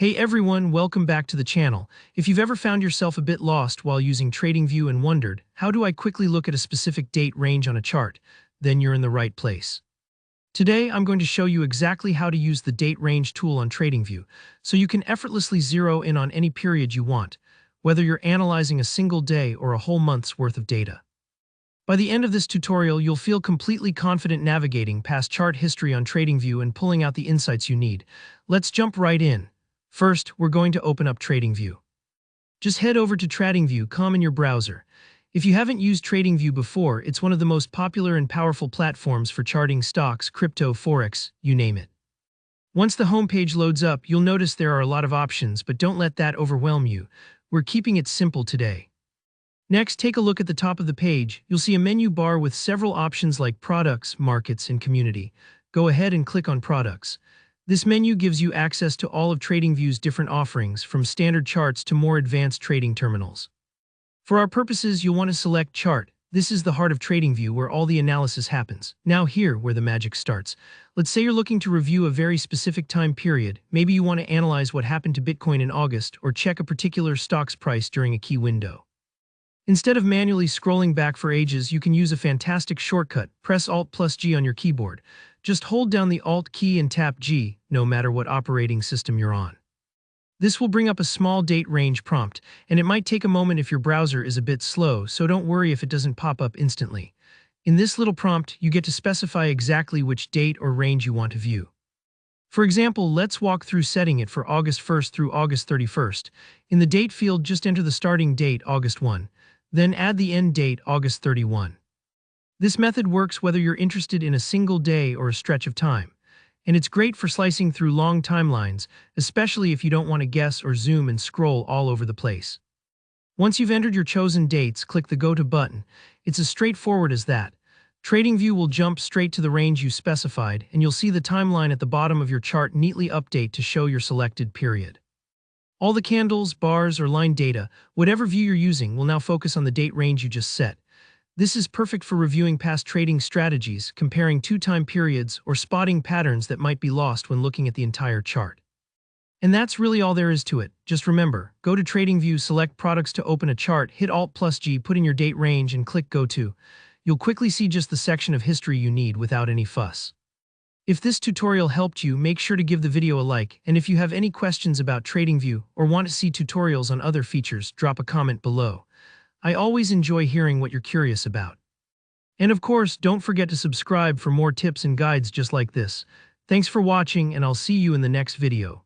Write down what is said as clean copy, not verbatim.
Hey everyone, welcome back to the channel. If you've ever found yourself a bit lost while using TradingView and wondered, how do I quickly look at a specific date range on a chart, then you're in the right place. Today, I'm going to show you exactly how to use the date range tool on TradingView, so you can effortlessly zero in on any period you want, whether you're analyzing a single day or a whole month's worth of data. By the end of this tutorial, you'll feel completely confident navigating past chart history on TradingView and pulling out the insights you need. Let's jump right in. First, we're going to open up TradingView. Just head over to TradingView.com in your browser. If you haven't used TradingView before, it's one of the most popular and powerful platforms for charting stocks, crypto, forex, you name it. Once the homepage loads up, you'll notice there are a lot of options, but don't let that overwhelm you. We're keeping it simple today. Next, take a look at the top of the page. You'll see a menu bar with several options like Products, Markets, and Community. Go ahead and click on Products. This menu gives you access to all of TradingView's different offerings, from standard charts to more advanced trading terminals. For our purposes, you'll want to select Chart. This is the heart of TradingView where all the analysis happens. Now here, where the magic starts. Let's say you're looking to review a very specific time period. Maybe you want to analyze what happened to Bitcoin in August or check a particular stock's price during a key window. Instead of manually scrolling back for ages, you can use a fantastic shortcut. Press Alt+G on your keyboard. Just hold down the Alt key and tap G, no matter what operating system you're on. This will bring up a small date range prompt, and it might take a moment if your browser is a bit slow, so don't worry if it doesn't pop up instantly. In this little prompt, you get to specify exactly which date or range you want to view. For example, let's walk through setting it for August 1st through August 31st. In the date field, just enter the starting date, August 1, then add the end date, August 31. This method works whether you're interested in a single day or a stretch of time, and it's great for slicing through long timelines, especially if you don't want to guess or zoom and scroll all over the place. Once you've entered your chosen dates, click the Go To button. It's as straightforward as that. TradingView will jump straight to the range you specified, and you'll see the timeline at the bottom of your chart neatly update to show your selected period. All the candles, bars, or line data, whatever view you're using, will now focus on the date range you just set. This is perfect for reviewing past trading strategies, comparing two-time periods, or spotting patterns that might be lost when looking at the entire chart. And that's really all there is to it. Just remember, go to TradingView, select Products to open a chart, hit Alt+G, put in your date range, and click Go To. You'll quickly see just the section of history you need without any fuss. If this tutorial helped you, make sure to give the video a like, and if you have any questions about TradingView or want to see tutorials on other features, drop a comment below. I always enjoy hearing what you're curious about. And of course, don't forget to subscribe for more tips and guides just like this. Thanks for watching, and I'll see you in the next video.